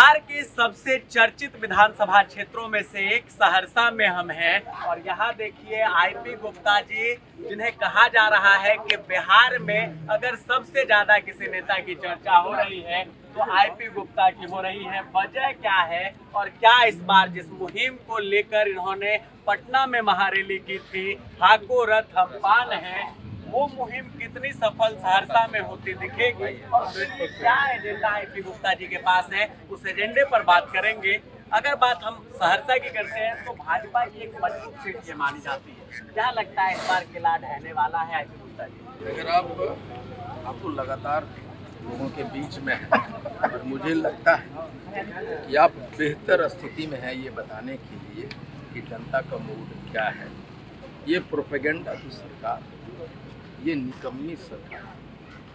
बिहार के सबसे चर्चित विधानसभा क्षेत्रों में से एक सहरसा में हम हैं और यहाँ देखिए आईपी गुप्ता जी, जिन्हें कहा जा रहा है कि बिहार में अगर सबसे ज्यादा किसी नेता की चर्चा हो रही है तो आईपी गुप्ता की हो रही है। वजह क्या है और क्या इस बार जिस मुहिम को लेकर इन्होंने पटना में महारैली की थी, हाको रथ हम पान है, वो मुहिम कितनी सफल सहरसा में होती दिखेगी और क्या एजेंडा आईपी गुप्ता जी के पास है, उस एजेंडे पर बात करेंगे। अगर बात हम सहरसा की करते हैं तो भाजपा की एक मजबूत सीट ये मानी जाती है। क्या लगता है इस बार किला ढहने वाला है आईपी गुप्ता जी? अगर आप तो लगातार लोगों के बीच में है और मुझे लगता है कि आप बेहतर स्थिति में है ये बताने के लिए कि जनता का मूड क्या है। ये प्रोपेगेंडा की सरकार, ये निकम्मी सरकार,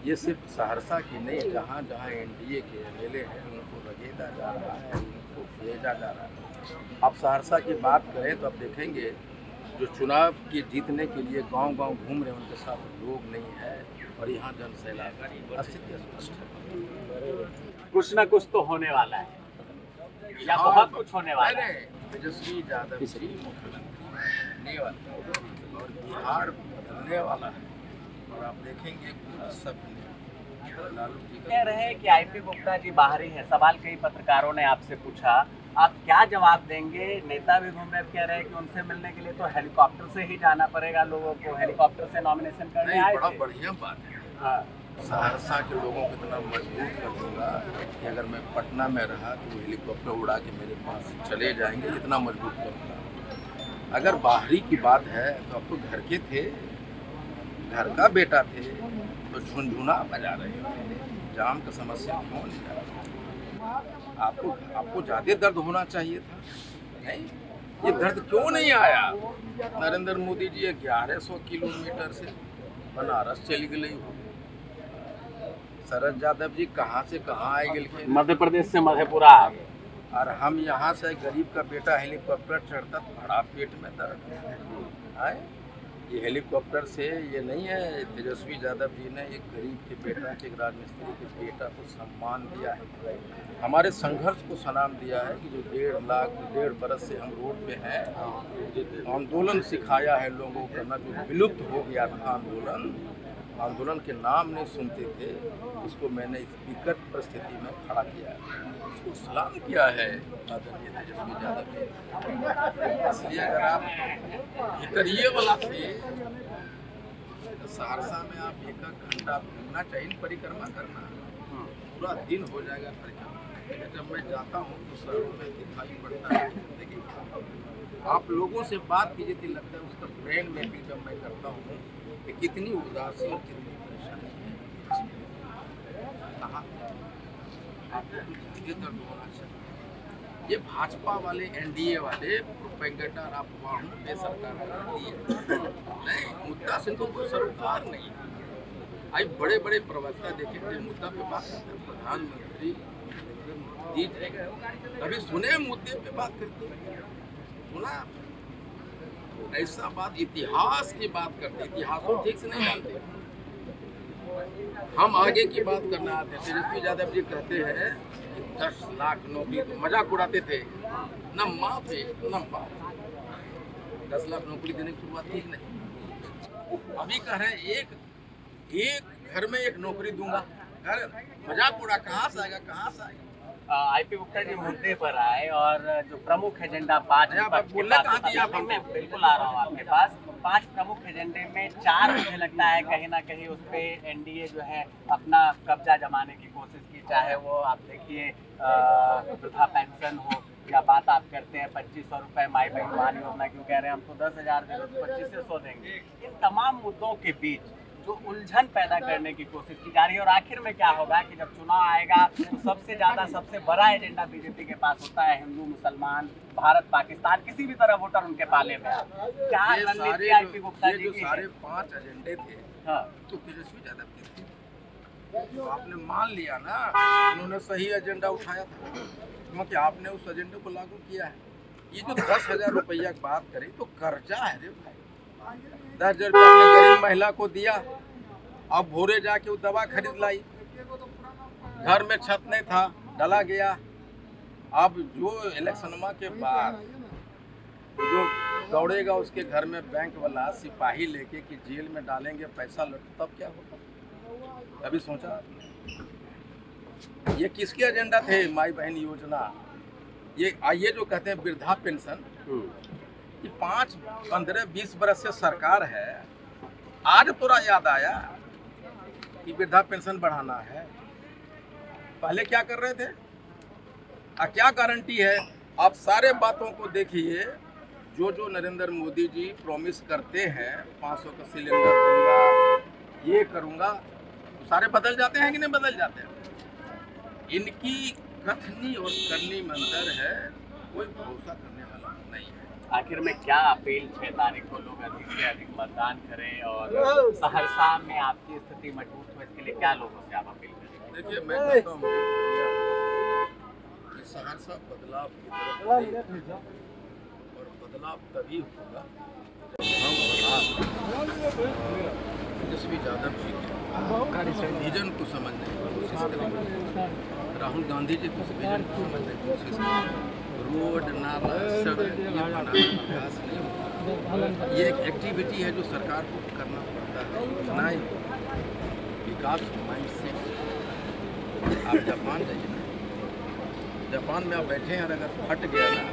ये सिर्फ सहरसा की नहीं, जहाँ जहाँ एनडीए के एमएलए हैं उनको रगेदा जा रहा है, उनको भेजा जा रहा है। आप सहरसा की बात करें तो आप देखेंगे जो चुनाव के जीतने के लिए गांव-गांव घूम रहे हैं उनके साथ लोग नहीं है और यहाँ जन सैलाब, स्थिति स्पष्ट है। कुछ ना कुछ तो होने वाला है या बहुत कुछ होने वाला है। तेजस्वी यादव जी मुख्यमंत्री बनने वाले और बिहार बदलने वाला है और आप देखेंगे कुछ सपने लालू जी कह रहे हैं कि आईपी गुप्ता जी बाहरी हैं। सवाल कई पत्रकारों ने आपसे पूछा, आप क्या जवाब देंगे? नेता भी घूम रहे, कह रहे हैं कि उनसे मिलने के लिए तो हेलीकॉप्टर से ही जाना पड़ेगा लोगों को, हेलीकॉप्टर से नॉमिनेशन करने आए थे। बड़ा बढ़िया बात है। हाँ। सहरसा के लोगों को इतना मजबूत कर दूंगा कि अगर मैं पटना में रहा तो वो हेलीकॉप्टर उड़ा के मेरे पास चले जाएंगे, इतना मजबूत करूँगा। अगर बाहरी की बात है तो आप तो घर के थे, घर का बेटा थे तो झुनझुना बजा रहे थे, जाम का समस्या क्यों नहीं आ रहा? आपको ज़्यादा दर्द होना चाहिए था, नहीं? ये दर्द क्यों नहीं आया? नरेंद्र मोदी जी 1100 किलोमीटर से बनारस चली गई हो, शरद यादव जी कहाँ से कहाँ आए गए, मध्य प्रदेश से मधेपुरा आ गए और हम यहाँ से गरीब का बेटा हेलीकॉप्टर चढ़ता बड़ा पेट में दर्द है। ये हेलीकॉप्टर से ये नहीं है, तेजस्वी यादव जी ने एक गरीब के बेटा के, एक राजमिस्त्री के बेटा को सम्मान दिया है, हमारे संघर्ष को सलाम दिया है कि जो 1.5 बरस से हम रोड पे हैं, आंदोलन सिखाया है लोगों को करना, जो विलुप्त हो गया था आंदोलन के नाम नहीं सुनते थे, उसको मैंने इस विकट परिस्थिति में खड़ा किया है, उसको सलाम किया है आदरणीय तेजस्वी यादव जी। इसलिए अगर आप भीतर ये वाला थे तो सहरसा में आप 1 घंटा घूमना चाहिए, परिक्रमा करना, पूरा दिन हो जाएगा परिक्रमा। जब मैं जाता हूँ तो शहरों में दिखाई पड़ता है, देखिए आप लोगों से बात कीजिए तो लगता है उसका ब्रेन मैपिंग जब मैं करता हूँ कि कितनी उदासी और कितनी परेशानी है, कहाँ आपको कुछ दर्द होना चाहिए। ये भाजपा वाले एनडीए वाले प्रोपेगेंडा अफवाहों पे सरकार करती है, नहीं मुद्दा से तो कोई सरोकार नहीं। आज बड़े बड़े प्रवक्ता देखेंगे मुद्दा पे बात करते हैं, प्रधानमंत्री मोदी कभी सुने मुद्दे पे बात करते हैं? सुना? ऐसा बात इतिहास की बात करते, इतिहास को ठीक से नहीं जानते। हम आगे की बात करना आते हैं। तेजस्वी यादव जी कहते हैं कि 10 लाख नौकरी, तो मजाक उड़ाते थे, न माँ थे न बाप, 10 लाख नौकरी देने की शुरुआत ठीक नहीं। अभी कह रहे हैं एक घर में 1 नौकरी दूंगा, मजाक उड़ा, कहाँ से आएगा? आईपी गुप्ता जी मुद्दे पर आए और जो प्रमुख एजेंडा 5 मैं बिल्कुल आ रहा हूँ आपके पास। 5 प्रमुख एजेंडे में 4 मुझे लगता है कहीं ना कहीं उस पर एनडीए जो है अपना कब्जा जमाने की कोशिश की, चाहे वो आप देखिए वृद्धा पेंशन हो या बात आप करते हैं 2500 रुपये माई बहन वाली योजना, क्यों कह रहे हैं हम तो 10,000 दे, 2500 देंगे। इन तमाम मुद्दों के बीच जो उलझन पैदा करने की कोशिश की जा रही है और आखिर में क्या होगा कि जब चुनाव आएगा तो सबसे बड़ा एजेंडा बीजेपी के पास होता है हिंदू मुसलमान, भारत पाकिस्तान, किसी भी तरह वोटर उनके पाले में। क्या रणनीति आईपी गुप्ता जी की? सारे 5 एजेंडे थे, हाँ, तो तेजस्वी यादव के थे, तो आपने मान लिया ना उन्होंने सही एजेंडा उठाया था, क्योंकि आपने उस एजेंडे को लागू किया है। ये जो 10,000 रुपया की बात करें तो कर्जा है रे भाई, 10,000 रुपया अपने गरीब महिला को दिया, अब भोरे जाके वो दवा खरीद लाई, घर में छत नहीं था, डला गया, अब जो इलेक्शनमा के बाद जो दौड़ेगा उसके घर में बैंक वाला सिपाही लेके कि जेल में डालेंगे पैसा लूट, तब क्या होगा? कभी सोचा आपने? ये किसके एजेंडा थे? माई बहन योजना, ये जो कहते हैं वृद्धा पेंशन, ये 5, 15, 20 बरस से सरकार है, आज पूरा याद आया कि वृद्धा पेंशन बढ़ाना है। पहले क्या कर रहे थे? क्या गारंटी है? आप सारे बातों को देखिए, जो नरेंद्र मोदी जी प्रॉमिस करते हैं, 500 का सिलेंडर दूंगा, ये करूंगा, तो सारे बदल जाते हैं कि नहीं बदल जाते हैं? इनकी कथनी और करनी में अंतर है, कोई भरोसा करने वाला नहीं है। आखिर में क्या अपील 6 तारीख को लोग अधिक से अधिक मतदान करें और सहरसा में आपकी स्थिति मजबूत हो, इसके लिए क्या लोगों से आप अपील करें? देखिए, मैं कहता हूँ कि सहरसा बदलाव की तरफ देख, और बदलाव तभी होगा जब हम तेजस्वी यादव जी के विजन को समझने की कोशिश करेंगे, राहुल गांधी जी को विजन को समझने की कोशिश करेंगे। रोड, नाला, सड़क ये बनाना विकास नहीं होता, ये एक एक्टिविटी है जो सरकार को करना पड़ता है। योजनाएं विकास माइंडसेट। आप जापान जाइए ना, जापान में आप बैठे हैं और अगर फट गया ना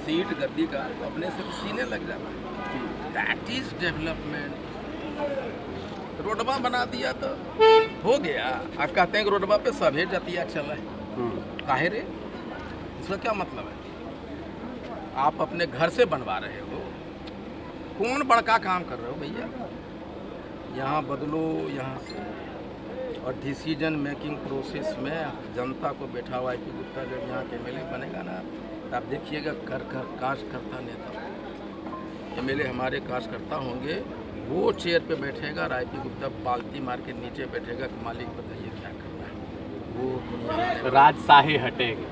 सीट गद्दी का, तो अपने से सीने लग जाता है। That is development. रोडवा बना दिया तो हो गया। आप कहते हैं कि रोडवा पे सभी जतिया चला है, काहे रे? इसका क्या मतलब है? आप अपने घर से बनवा रहे हो, कौन बड़का काम कर रहे हो भैया? यहाँ बदलो, यहाँ से। और डिसीजन मेकिंग प्रोसेस में जनता को बैठा हुआ IP गुप्ता जब यहाँ के MLA बनेगा ना, तो आप देखिएगा कार्यकर्ता नेता MLA हमारे कार्यकर्ता होंगे, वो चेयर पे बैठेगा और IP गुप्ता बाल्टी मार के नीचे बैठेगा कि मालिक बताइए क्या करना है। वो राजशाही हटेगी।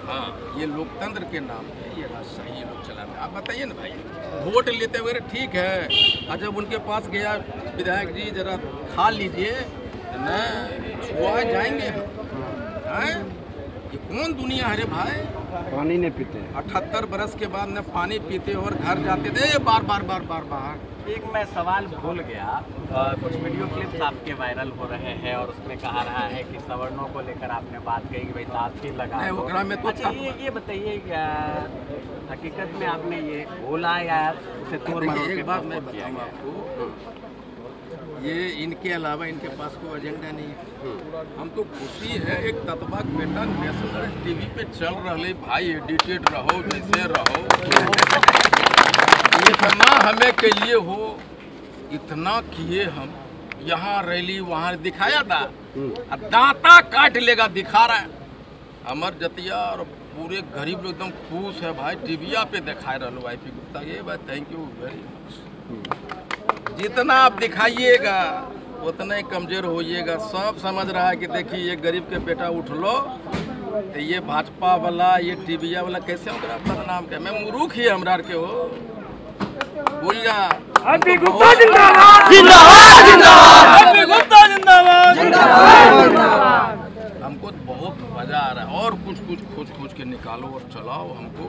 हाँ, ये लोकतंत्र के नाम पे ये राजशाही ये लोग चलाते हैं। आप बताइए ना भाई, वोट लेते हुए ठीक है, और जब उनके पास गया विधायक जी जरा खा लीजिए, न छुआ जाएंगे हम। ये कौन दुनिया है रे भाई? पानी नहीं पीते। 78 बरस के बाद न पानी पीते और घर जाते थे बार बार। एक मैं सवाल भूल गया, कुछ वीडियो क्लिप्स आपके वायरल हो रहे हैं और उसमें कहा रहा है कि सवर्णों को लेकर आपने बात कही कि भाई ताकि लगा में तो अच्छा, ये बताइए क्या हकीकत में आपने ये बोला या उसे तोड़ मरोड़ के? एक बात मैं बताऊँ आपको, ये इनके अलावा इनके पास कोई एजेंडा नहीं है। हमको खुशी है एक ततबा बेटा नेशनल TV पे चल रहे भाई, एडिटेड रहो जैसे रहो, इतना हमें के लिए हो, इतना किए हम। यहाँ रैली वहाँ दिखाया था, दांता काट लेगा दिखा रहा है। अमर जतिया और पूरे गरीब लोग एकदम खुश है भाई, टीविया पे दिखा रहे हो IP गुप्ता। ये बात थैंक यू वेरी मच। जितना आप दिखाइएगा उतना ही कमजोर होइएगा। सब समझ रहा है कि देखिए ये गरीब के बेटा उठ लो, तो ये भाजपा वाला, ये टीविया वाला कैसे होगा बदनाम के? मैं मूर्ख ही हमरा के हो बोल जा। IP गुप्ता जिंदाबाद, जिंदाबाद, जिंदाबाद, IP गुप्ता जिंदाबाद, जिंदाबाद। हमको बहुत मजा आ रहा है और कुछ खोज के निकालो और चलाओ। हमको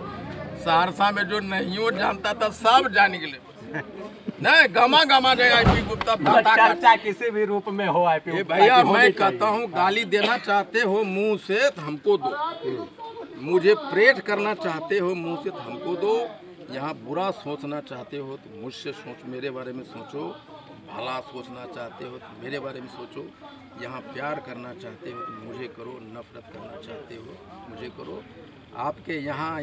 सहरसा में जो नहीं हो जानता था सब जाने के लिए नहीं गमा जाए IP गुप्ता। चर्चा किसी भी रूप में हो IP गुप्ता भैया, मैं कहता हूँ गाली देना चाहते हो मुंह से तो हमको दो, मुझे प्रेट करना चाहते हो मुंह से तो हमको दो। यहाँ बुरा सोचना चाहते हो तो मुझसे सोच, मेरे बारे में सोचो। भला सोचना चाहते हो तो मेरे बारे में सोचो। यहाँ प्यार करना चाहते हो तो मुझे करो, नफरत करना चाहते हो मुझे करो। आपके यहाँ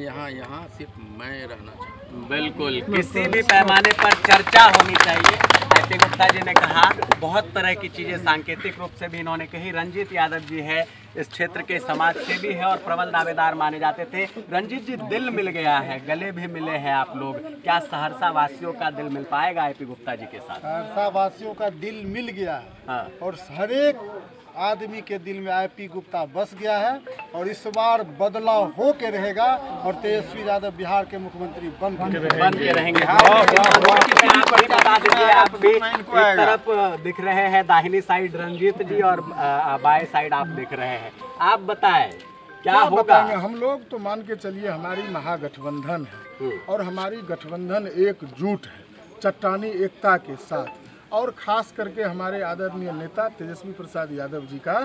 सिर्फ मैं रहना चाहता हूँ। बिल्कुल, किसी भी पैमाने पर चर्चा होनी चाहिए। IP गुप्ता जी ने कहा बहुत तरह की चीज़ें सांकेतिक रूप से भी इन्होंने कही। रंजीत यादव जी है, इस क्षेत्र के समाज सेवी है और प्रबल दावेदार माने जाते थे। रंजीत जी, दिल मिल गया है, गले भी मिले हैं आप लोग, क्या सहरसा वासियों का दिल मिल पाएगा IP गुप्ता जी के साथ? सहरसा वासियों का दिल मिल गया है। हाँ। और हर एक आदमी के दिल में IP गुप्ता बस गया है और इस बार बदलाव हो के रहेगा और तेजस्वी यादव बिहार के मुख्यमंत्री बन के रहेंगे। आप भी एक तरफ दिख रहे हैं, दाहिनी साइड रंजीत जी और बाएं साइड आप दिख रहे हैं। आप बताएं क्या होगा? बताएंगे हम लोग? तो मान के चलिए हमारी महागठबंधन है और हमारी गठबंधन एकजुट है चट्टानी एकता के साथ, और खास करके हमारे आदरणीय नेता तेजस्वी प्रसाद यादव जी का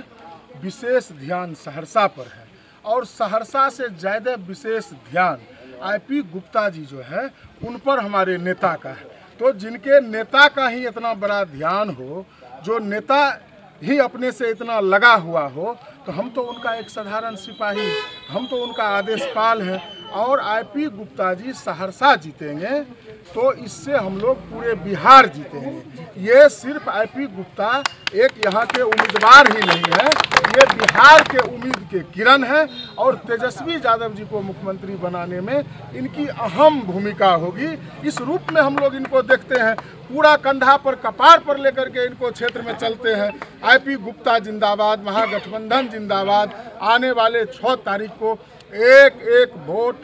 विशेष ध्यान सहरसा पर है, और सहरसा से ज़्यादा विशेष ध्यान आईपी गुप्ता जी जो है उन पर हमारे नेता का है। तो जिनके नेता का ही इतना बड़ा ध्यान हो, जो नेता ही अपने से इतना लगा हुआ हो, तो हम तो उनका एक साधारण सिपाही, हम तो उनका आदेशपाल हैं। और आईपी गुप्ता जी सहरसा जीतेंगे तो इससे हम लोग पूरे बिहार जीतेंगे। ये सिर्फ आईपी गुप्ता एक यहाँ के उम्मीदवार ही नहीं है, ये बिहार के उम्मीद के किरण है, और तेजस्वी यादव जी को मुख्यमंत्री बनाने में इनकी अहम भूमिका होगी। इस रूप में हम लोग इनको देखते हैं, पूरा कंधा पर कपार पर लेकर के इनको क्षेत्र में चलते हैं। आईपी गुप्ता जिंदाबाद, महागठबंधन जिंदाबाद। आने वाले 6 तारीख को एक वोट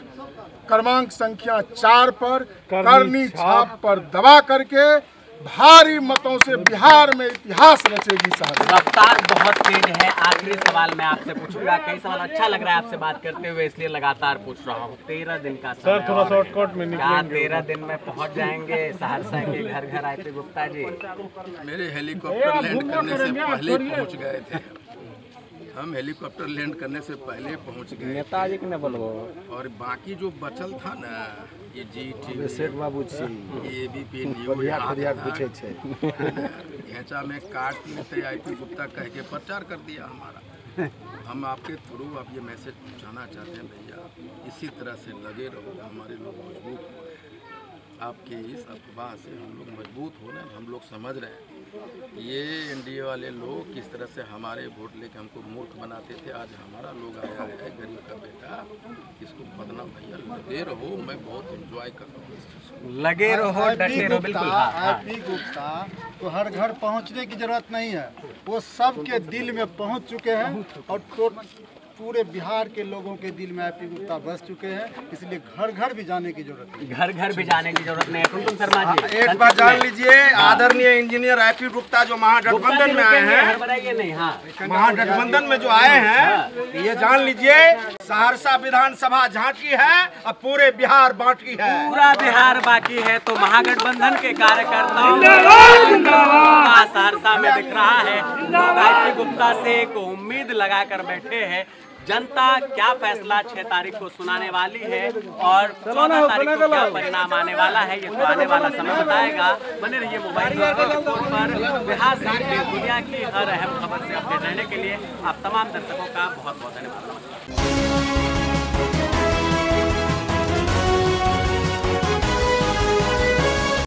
क्रमांक संख्या 4 पर करनी छाप पर दबा करके भारी मतों से बिहार में इतिहास रचेगी साहब। रफ्तार बहुत तेज है। आखिरी सवाल मैं आपसे पूछूंगा, कई सवाल अच्छा लग रहा है आपसे बात करते हुए, इसलिए लगातार पूछ रहा हूँ। 13 दिन का समय, सर थोड़ा शॉर्टकट में क्या 13 दिन में पहुँच जाएंगे सहरसा के घर घर आईपी गुप्ता जी? मेरे हेलीकॉप्टर लैंड करने से पहले पहुंच गए थे, हम हेलीकॉप्टर लैंड करने से पहले पहुंच गए नेताजी के बोलो। और बाकी जो बचल था ना, ये जी शेख बाबू जी एबीपी न्यूज घेचा में काट लेते आईपी गुप्ता कह के प्रचार कर दिया हमारा। हम आपके थ्रू अब ये मैसेज पहुंचाना चाहते हैं, भैया इसी तरह से लगे रहो, हमारे लोग मजबूत हो रहे हैं। आपके इस अफवाह से हम लोग मजबूत हो रहे हैं। हम लोग समझ रहे हैं ये एनडीए वाले लोग किस तरह से हमारे वोट लेके हमको मूर्ख बनाते थे। आज हमारा लोग आया है, गरीब का बेटा, इसको बदनाम भैया लगे रहो। मैं बहुत एंजॉय कर रहा हूँ इस चीज़ को। लगे रहो, डटे रहो। बिल्कुल आईपी गुप्ता तो हर घर पहुंचने की जरूरत नहीं है, वो सबके दिल में पहुंच चुके हैं, और तो पूरे बिहार के लोगों के दिल में आईपी गुप्ता बस चुके हैं, इसलिए घर घर भी जाने की जरूरत नहीं। घर घर भी जाने की जरूरत नहीं है। टुनटुन शर्मा जी, एक बात जान लीजिए, आदरणीय इंजीनियर आईपी गुप्ता जो महागठबंधन में आए हैं, बताइए नहीं, हाँ महागठबंधन में जो आए हैं, ये जान लीजिए सहरसा विधानसभा झांकी है और पूरे बिहार बाकी है। पूरा बिहार बाकी है। तो महागठबंधन के कार्यकर्ताओं सहरसा में दिख रहा है। आईपी गुप्ता से एक उम्मीद लगाकर बैठे हैं। जनता क्या फैसला 6 तारीख को सुनाने वाली है और 14 तारीख को क्या परिणाम आने वाला है, ये तो आने वाला समय बताएगा। बने रहिए मोबाइल पर। बिहार से देश दुनिया की हर अहम खबर से अपडेट रहने के लिए आप तमाम दर्शकों का बहुत बहुत धन्यवाद।